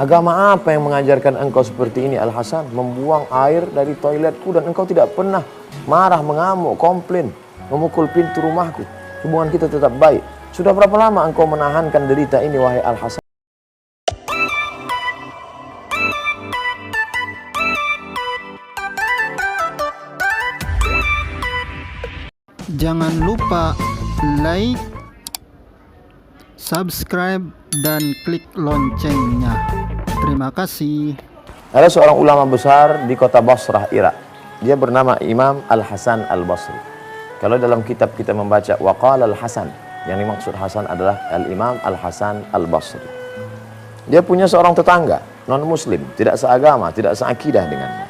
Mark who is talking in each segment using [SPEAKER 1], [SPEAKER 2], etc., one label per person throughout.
[SPEAKER 1] Agama apa yang mengajarkan engkau seperti ini Al-Hasan? Membuang air dari toiletku dan engkau tidak pernah marah, mengamuk, komplain, memukul pintu rumahku. Hubungan kita tetap baik. Sudah berapa lama engkau menahankan derita ini wahai Al-Hasan?
[SPEAKER 2] Jangan lupa like, subscribe, dan klik loncengnya. Terima kasih.
[SPEAKER 1] Ada seorang ulama besar di kota Basrah, Irak. Dia bernama Imam Al-Hasan Al-Basri. Kalau dalam kitab kita membaca Waqala Al-Hasan, yang dimaksud Hasan adalah Al-Imam Al-Hasan Al-Basri. Dia punya seorang tetangga, non-muslim, tidak seagama, tidak seakidah dengannya.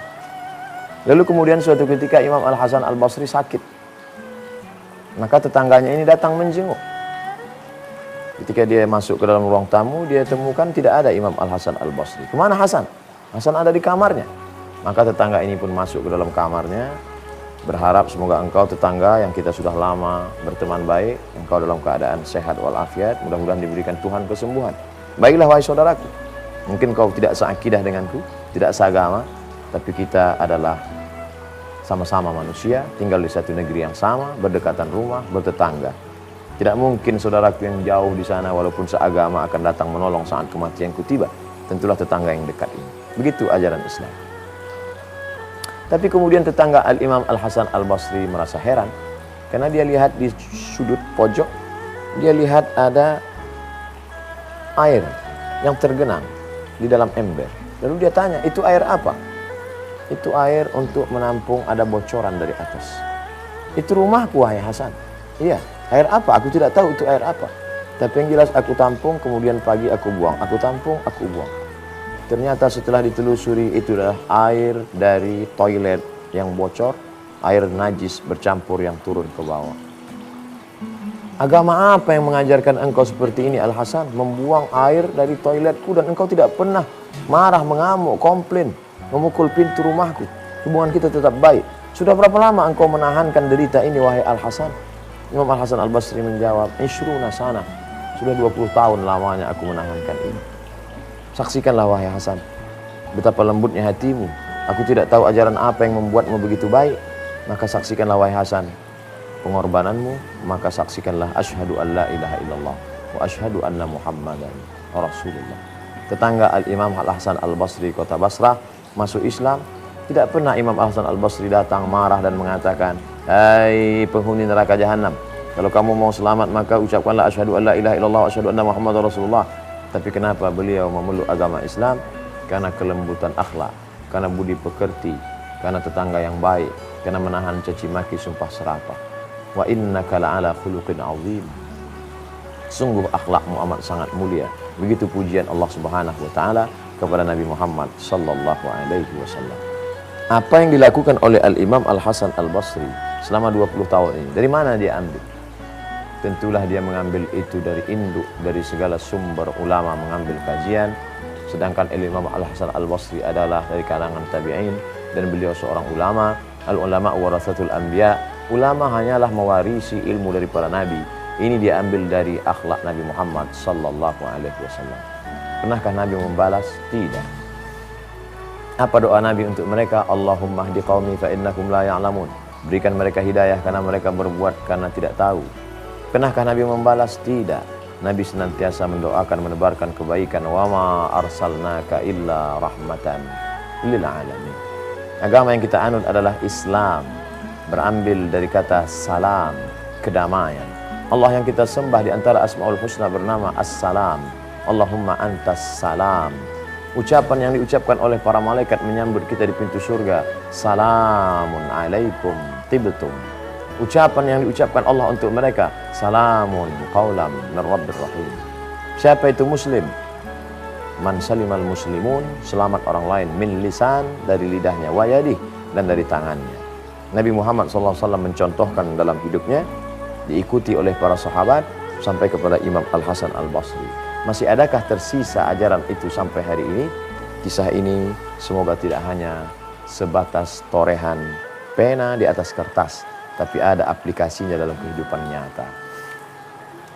[SPEAKER 1] Lalu kemudian suatu ketika Imam Al-Hasan Al-Basri sakit. Maka tetangganya ini datang menjenguk. Ketika dia masuk ke dalam ruang tamu, dia temukan tidak ada Imam Al-Hasan Al-Basri. Kemana Hasan? Hasan ada di kamarnya. Maka tetangga ini pun masuk ke dalam kamarnya, berharap semoga engkau tetangga yang kita sudah lama berteman baik, engkau dalam keadaan sehat walafiat, mudah-mudahan diberikan Tuhan kesembuhan. Baiklah wahai saudaraku, mungkin kau tidak seakidah denganku, tidak seagama, tapi kita adalah sama-sama manusia, tinggal di satu negeri yang sama, berdekatan rumah, bertetangga. Tidak mungkin saudaraku yang jauh di sana walaupun seagama akan datang menolong saat kematianku tiba. Tentulah tetangga yang dekat ini. Begitu ajaran Islam. Tapi kemudian tetangga Al-Imam Al-Hasan Al-Basri merasa heran karena dia lihat di sudut pojok, dia lihat ada air yang tergenang di dalam ember. Lalu dia tanya, itu air apa? Itu air untuk menampung ada bocoran dari atas. Itu rumahku wahai Hasan. Iya, air apa? Aku tidak tahu itu air apa. Tapi yang jelas aku tampung, kemudian pagi aku buang. Aku tampung, aku buang. Ternyata setelah ditelusuri itu adalah air dari toilet yang bocor, air najis bercampur yang turun ke bawah. Agama apa yang mengajarkan engkau seperti ini Al-Hasan? Membuang air dari toiletku dan engkau tidak pernah marah, mengamuk, komplain, memukul pintu rumahku. Hubungan kita tetap baik. Sudah berapa lama engkau menahankan derita ini wahai Al-Hasan? Imam Al-Hasan Al-Basri menjawab, Ishruna sana. Sudah 20 tahun lamanya aku menahankan ini. Saksikanlah wahai Hasan, betapa lembutnya hatimu. Aku tidak tahu ajaran apa yang membuatmu begitu baik. Maka saksikanlah wahai Hasan pengorbananmu. Maka saksikanlah asyhadu an la ilaha illallah wa asyhadu anna Muhammadan Rasulullah. Tetangga Al-Imam Al-Hasan Al-Basri kota Basrah masuk Islam. Tidak pernah Imam Al-Hasan Al-Basri datang marah dan mengatakan, hai penghuni neraka jahanam, kalau kamu mau selamat maka ucapkanlah asyhadu an la ilaha illallah wa asyhadu anna Muhammadar Rasulullah. Tapi kenapa beliau memeluk agama Islam? Karena kelembutan akhlak, karena budi pekerti, karena tetangga yang baik, karena menahan caci maki sumpah serapah. Wa innaka la'ala khuluqin azim. Sungguh akhlakmu amat sangat mulia. Begitu pujian Allah Subhanahu wa taala kepada Nabi Muhammad sallallahu alaihi wasallam. Apa yang dilakukan oleh Al-Imam Al-Hasan Al-Basri selama 20 tahun ini, dari mana dia ambil? Tentulah dia mengambil itu dari induk, dari segala sumber ulama mengambil kajian. Sedangkan Imam Al-Hasan Al-Basri adalah dari kalangan tabi'in dan beliau seorang ulama. Al-ulama warathatul anbiya. Ulama hanyalah mewarisi ilmu dari para nabi. Ini dia ambil dari akhlak Nabi Muhammad sallallahu alaihi wasallam. Pernahkah Nabi membalas? Tidak. Apa doa Nabi untuk mereka? Allahumma hdi qaumi fa innakum la ya'lamun. Berikan mereka hidayah karena mereka berbuat karena tidak tahu. Pernahkah Nabi membalas? Tidak. Nabi senantiasa mendoakan menebarkan kebaikan. Wa ma arsalnaka illa rahmatan lil alamin. Agama yang kita anut adalah Islam, berambil dari kata salam, kedamaian. Allah yang kita sembah di antara Asmaul Husna bernama As-Salam. Allahumma antas salam. Ucapan yang diucapkan oleh para malaikat menyambut kita di pintu surga, salamun alaikum tibtum. Ucapan yang diucapkan Allah untuk mereka, salamun qaulam min rabbir rahim. Siapa itu muslim? Man salimal muslimun, selamat orang lain, min lisan, dari lidahnya, wa yadih, dan dari tangannya. Nabi Muhammad SAW mencontohkan dalam hidupnya, diikuti oleh para sahabat sampai kepada Imam Al-Hasan Al-Basri. Masih adakah tersisa ajaran itu sampai hari ini? Kisah ini semoga tidak hanya sebatas torehan pena di atas kertas, tapi ada aplikasinya dalam kehidupan nyata.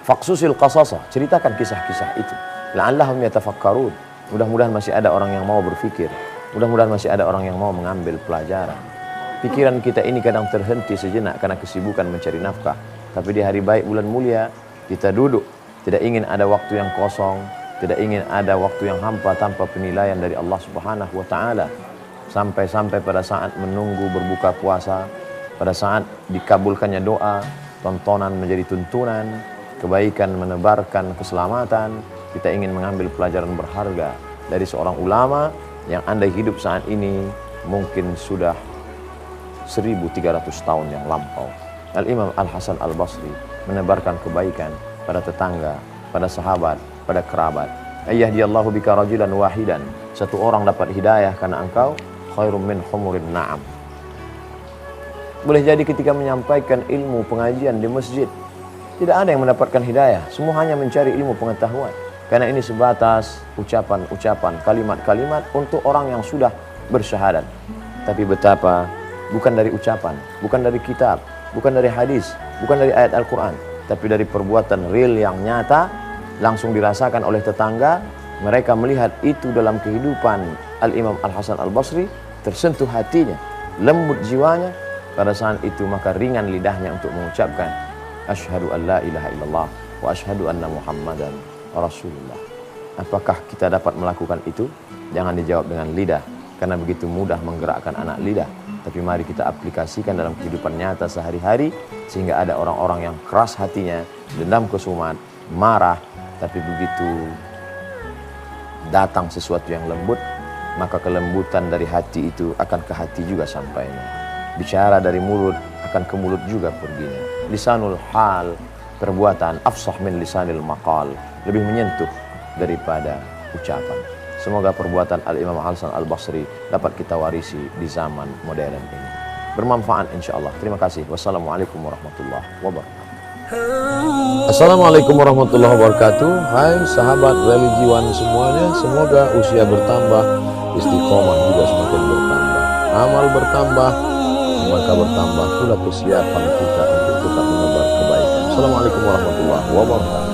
[SPEAKER 1] Faqsusil qasasa, ceritakan kisah-kisah itu. La'allahum yatafakkarun, Mudah-mudahan masih ada orang yang mau berpikir. Mudah-mudahan masih ada orang yang mau mengambil pelajaran. Pikiran kita ini kadang terhenti sejenak karena kesibukan mencari nafkah. Tapi di hari baik bulan mulia, kita duduk. Tidak ingin ada waktu yang kosong. Tidak ingin ada waktu yang hampa tanpa penilaian dari Allah Subhanahu wa Ta'ala. Sampai-sampai pada saat menunggu berbuka puasa, pada saat dikabulkannya doa, tontonan menjadi tuntunan, kebaikan menebarkan keselamatan. Kita ingin mengambil pelajaran berharga dari seorang ulama yang andai hidup saat ini mungkin sudah 1300 tahun yang lampau. Al-Imam Al-Hasan Al-Basri menebarkan kebaikan pada tetangga, pada sahabat, pada kerabat. Ayyahdiyallahu bika rajulan wahidan. Satu orang dapat hidayah karena engkau, khairum min humurin na'am. Boleh jadi ketika menyampaikan ilmu pengajian di masjid, tidak ada yang mendapatkan hidayah. Semua hanya mencari ilmu pengetahuan. Karena ini sebatas ucapan-ucapan, kalimat-kalimat untuk orang yang sudah bersyahadat. Tapi betapa bukan dari ucapan, bukan dari kitab, bukan dari hadis, bukan dari ayat Al-Quran, tapi dari perbuatan real yang nyata, langsung dirasakan oleh tetangga. Mereka melihat itu dalam kehidupan Al-Imam Al-Hasan Al-Basri, tersentuh hatinya, lembut jiwanya. Pada saat itu maka ringan lidahnya untuk mengucapkan asyhadu an la ilaha illallah wa asyhadu anna muhammadan rasulullah. Apakah kita dapat melakukan itu? Jangan dijawab dengan lidah, karena begitu mudah menggerakkan anak lidah. Tapi mari kita aplikasikan dalam kehidupan nyata sehari-hari, sehingga ada orang-orang yang keras hatinya, dendam kesumat, marah, tapi begitu datang sesuatu yang lembut, maka kelembutan dari hati itu akan ke hati juga sampainya. Bicara dari mulut akan ke mulut juga perginya. Lisanul hal, perbuatan, afsah min lisanil maqal, lebih menyentuh daripada ucapan. Semoga perbuatan Al-Imam Al-Hasan Al-Basri dapat kita warisi di zaman modern ini. Bermanfaat insyaAllah. Terima kasih. Wassalamualaikum warahmatullahi wabarakatuh. Assalamualaikum warahmatullahi wabarakatuh. Hai sahabat religiwan semuanya, semoga usia bertambah, istiqomah juga semakin bertambah, amal bertambah, maka bertambah pula kesiapan kita untuk tetap menebar kebaikan. Assalamualaikum warahmatullahi wabarakatuh.